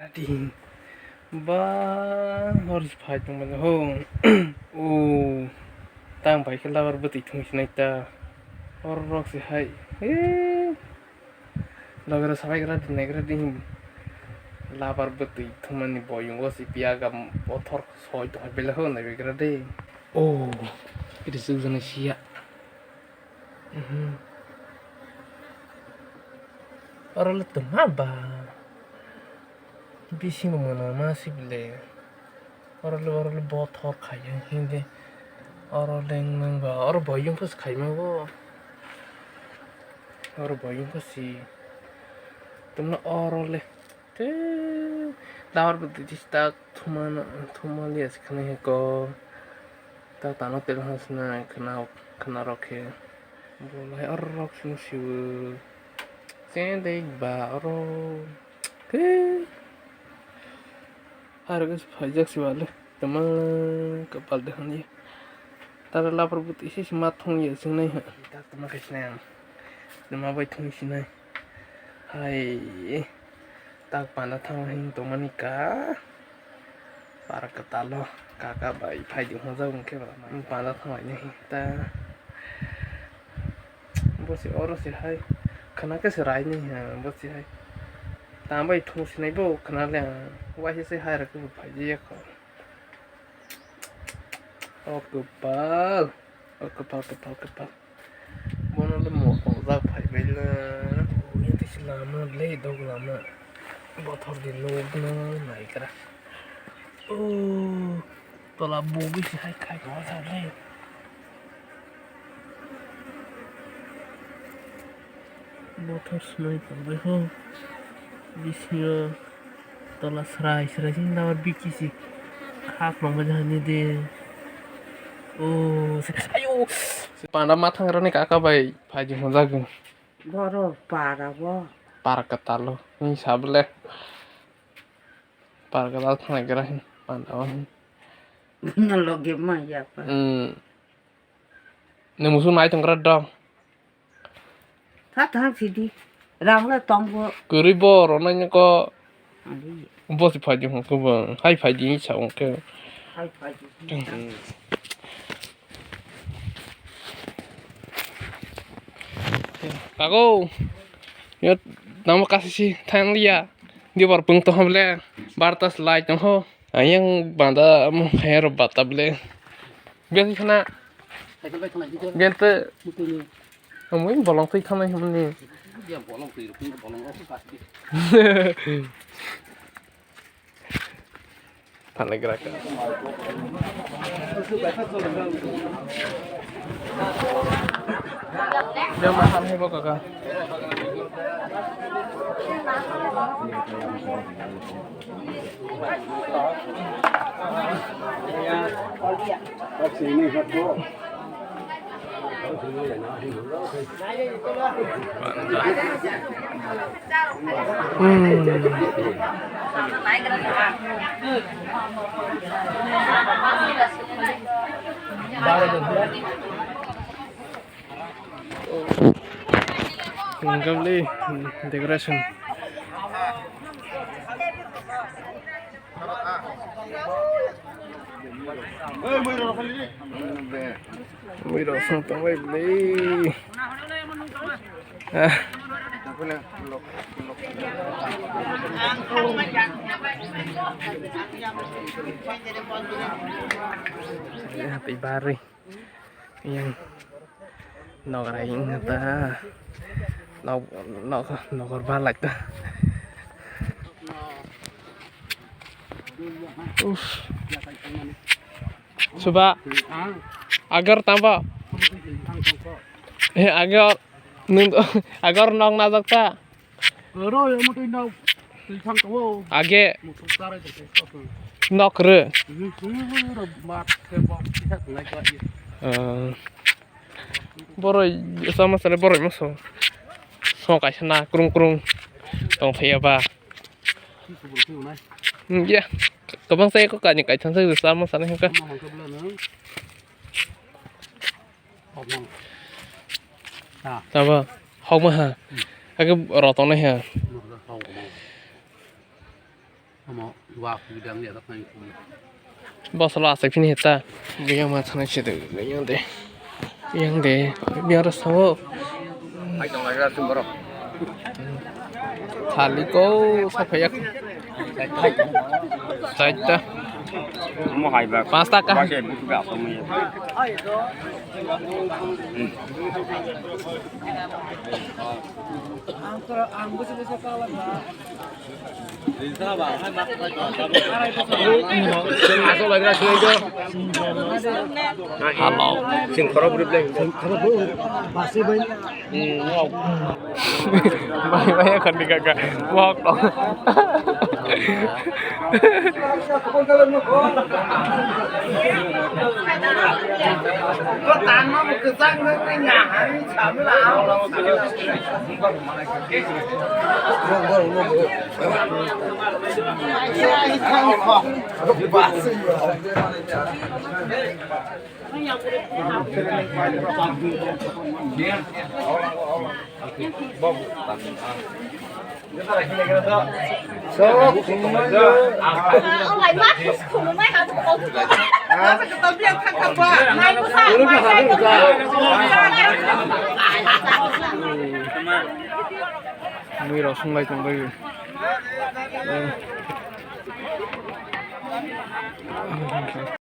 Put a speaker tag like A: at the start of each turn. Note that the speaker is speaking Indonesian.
A: Ating ba harus fight ng mga hong. Tang bai kala war bati thung sinai ta. Or rock si hai. Lagara sabai gra dinai gra din. Labar bati thung mani boyung go si piaga pothor soi to bela ho na gra de. It is uzana sia. Orang lu tengah ba. Bisi mana masih beli. Orang lu bot hor kaya hindi. Orang leng nang ba. Orang bayung pas kaya mau. Orang bayung pas si. Tumna orang le. Dawar betul tak thuma lias kena ko. Tak tanah terus na kena roke. Boleh orang rok sih. Sendiri ba orang. Harus pajak sih wale teman kepal deh ni. Tar lapar putih sih matung ya sini. Tak teman kesana. Teman baik tung sini. Hai, tak pandai thang hing teman nikah. Para ketalo kakak baik pajak masa mungkin pandai thang ini. Ta, bos si orang sih hai. Kena keserai ni ya bos si hai. Tambah itu sini bu kenal yang wajah sih hari aku berbahagia kok. Kepal. Mana lu mau kontak baik bela. Ini tuh selama le dog lama. Botol di log na naik kera. Tola bubi sih hai kai kau le. Botol semai tambah ho. Bisnya tola serai sih nawar biki sih hak long baca ni deh ayo si panda matang rane kakak bayi paji honzagung
B: Boro para bo.
A: para ketalo ini sable para ketalo thang gerahin panda wan
B: Nologi mah ya pa.
A: ne musuh mai tong dong
B: Thang sidi. Rang la tong bo.
A: guribo ronanya ko
B: Ari.
A: bos paji hong ko bang hai paji ni chawong ke
B: Hai paji.
A: Kago, yot nama kasih sih tayang dia, dia baru pung toh beli, bartas light toh, ayang banda mau hair bata beli, biasa sana, biasa, kamu ini bolong sih kana ini, panik gerakan. Dia makan heboh kakak. Lovely decoration. Wait, something lovely. Happy birthday. Yang nongkrong ta. Nó korban lạch ta. Coba agar tambah agar nong nazak ta age nok re boro sama sale boro maso so kai sana krung tong phia ba ya kabang saya ko ka ni kai chan sa sama sana ka Tama, hong mà ha, cái rò tông này ha,
C: mà vào thì đang nhẹ tóc này
A: bó sò lạ sẽ phim hết ta bây giờ mà thằng này sẽ được bây giờ để bây giờ sao
C: anh trong này ra xung vào
A: thali có sao phải sai ta
C: mau hai bạc
A: 5 taka
C: pakai buku gak kamu masuk lagi lagi itu
A: halo
C: sing khara urip lagi
B: masih banyak.
C: wow
A: banyak kan dikagak walk dong
D: có tàn nó một cái răng nó cái nhà hắn chấm lão khăn khoảng bà sinh
E: ông lại mắt khủng mấy hả ông cái tấm liêng khăn khăn qua này có sao này này có sao
A: mưa rồi xuống đây cùng đây